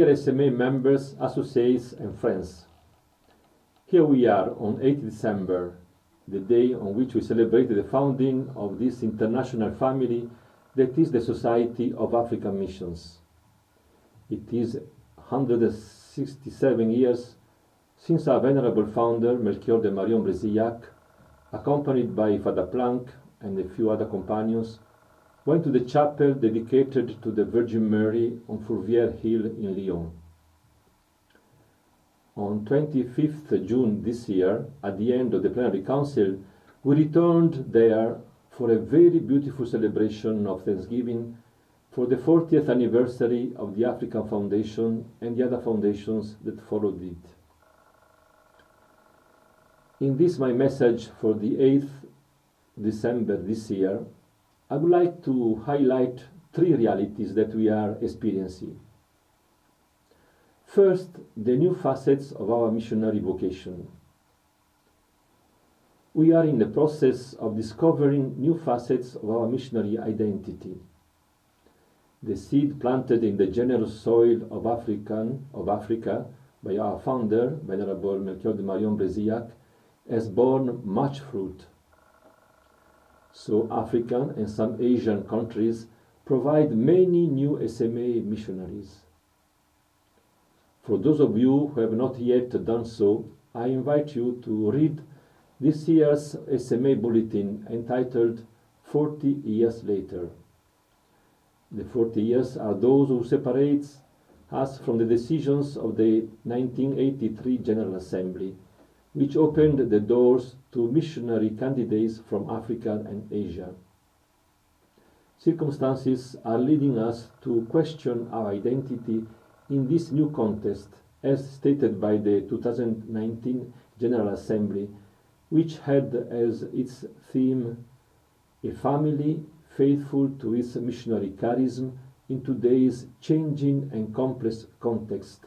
Dear SMA members, associates and friends, here we are on 8 December, the day on which we celebrate the founding of this international family that is the Society of African Missions. It is 167 years since our venerable founder, Melchior de Marion Bresillac, accompanied by Father Planck and a few other companions, went to the chapel dedicated to the Virgin Mary on Fourvière Hill in Lyon. On 25th June this year, at the end of the plenary council, we returned there for a very beautiful celebration of Thanksgiving for the 40th anniversary of the African Foundation and the other foundations that followed it. In this my message for the 8th December this year, I would like to highlight three realities that we are experiencing. First, the new facets of our missionary vocation. We are in the process of discovering new facets of our missionary identity. The seed planted in the generous soil of Africa by our founder, Venerable Melchior de Marion Bresillac, has borne much fruit. So African and some Asian countries provide many new SMA missionaries. For those of you who have not yet done so, I invite you to read this year's SMA bulletin entitled 40 Years Later. The 40 years are those who separate us from the decisions of the 1983 General Assembly, which opened the doors to missionary candidates from Africa and Asia. Circumstances are leading us to question our identity in this new context, as stated by the 2019 General Assembly, which had as its theme a family faithful to its missionary charism in today's changing and complex context.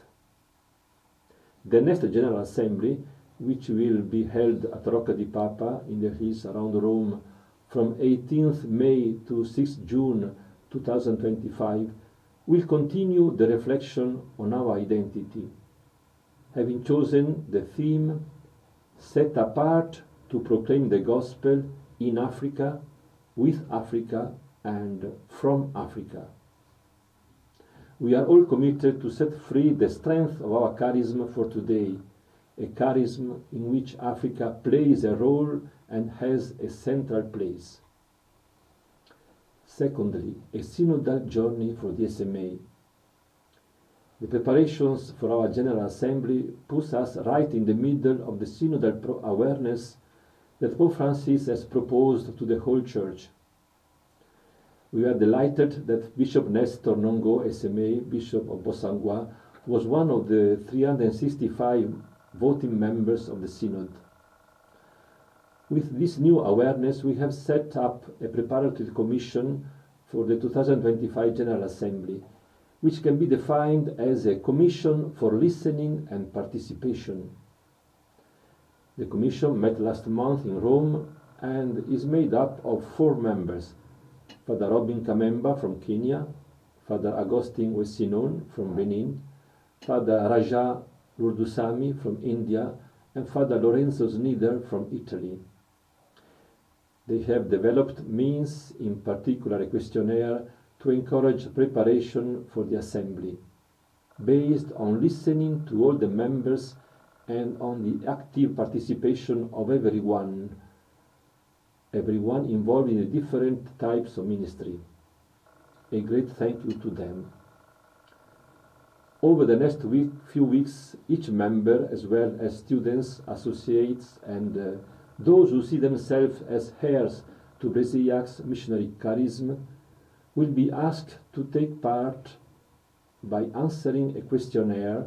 The next General Assembly, which will be held at Rocca di Papa in the hills around Rome from 18th May to 6th June 2025, will continue the reflection on our identity, having chosen the theme set apart to proclaim the gospel in Africa, with Africa, and from Africa. We are all committed to set free the strength of our charism for today, a charism in which Africa plays a role and has a central place. Secondly, a synodal journey for the SMA. The preparations for our General Assembly puts us right in the middle of the synodal awareness that Pope Francis has proposed to the whole Church. We are delighted that Bishop Nestor Nongo, SMA, Bishop of Bosangwa, was one of the 365 voting members of the Synod. With this new awareness, we have set up a preparatory commission for the 2025 General Assembly, which can be defined as a commission for listening and participation. The commission met last month in Rome and is made up of 4 members: Father Robin Kamemba from Kenya, Father Agustin Wesinon from Benin, Father Raja Lurdusami from India, and Father Lorenzo Snider from Italy. They have developed means, in particular a questionnaire, to encourage preparation for the Assembly, based on listening to all the members and on the active participation of everyone involved in the different types of ministry. A great thank you to them. Over the next few weeks, each member, as well as students, associates, and those who see themselves as heirs to Brezillac's missionary charism, will be asked to take part by answering a questionnaire,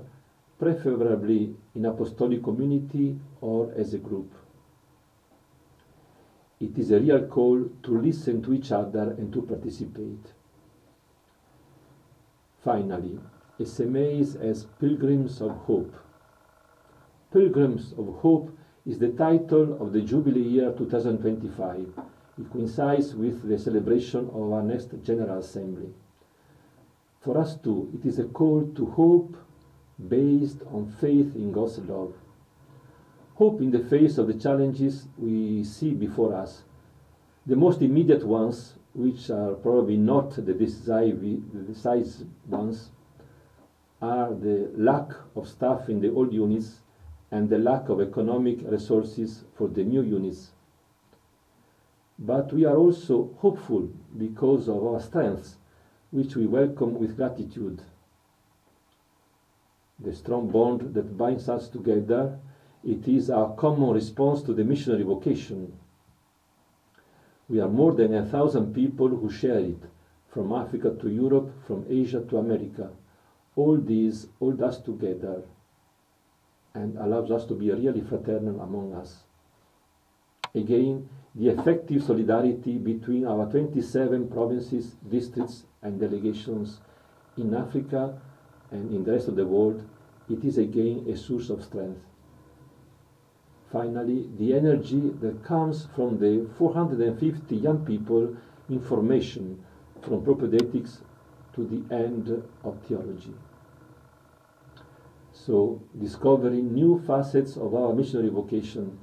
preferably in apostolic community or as a group. It is a real call to listen to each other and to participate. Finally, SMAs as Pilgrims of Hope. Pilgrims of Hope is the title of the Jubilee year 2025. It coincides with the celebration of our next General Assembly. For us too, it is a call to hope based on faith in God's love. Hope in the face of the challenges we see before us. The most immediate ones, which are probably not the decisive ones, are the lack of staff in the old units and the lack of economic resources for the new units. But we are also hopeful because of our strengths, which we welcome with gratitude. The strong bond that binds us together, it is our common response to the missionary vocation. We are more than 1,000 people who share it, from Africa to Europe, from Asia to America. All these hold us together and allows us to be really fraternal among us. Again, the effective solidarity between our 27 provinces, districts and delegations in Africa and in the rest of the world, it is again a source of strength. Finally, the energy that comes from the 450 young people in formation from propaedetics to the end of theology. So, discovering new facets of our missionary vocation,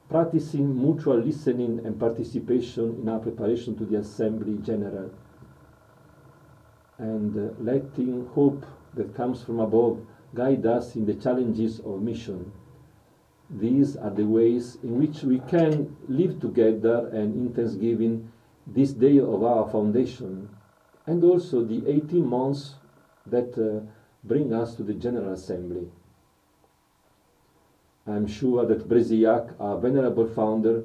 practicing mutual listening and participation in our preparation to the Assembly General, and letting hope that comes from above guide us in the challenges of mission. These are the ways in which we can live together and in thanksgiving this day of our foundation, and also the 18 months that bring us to the General Assembly. I am sure that Brezilliac, our venerable founder,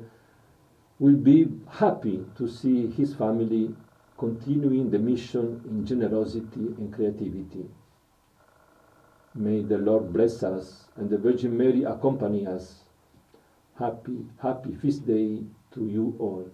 will be happy to see his family continuing the mission in generosity and creativity. May the Lord bless us and the Virgin Mary accompany us. Happy feast day to you all.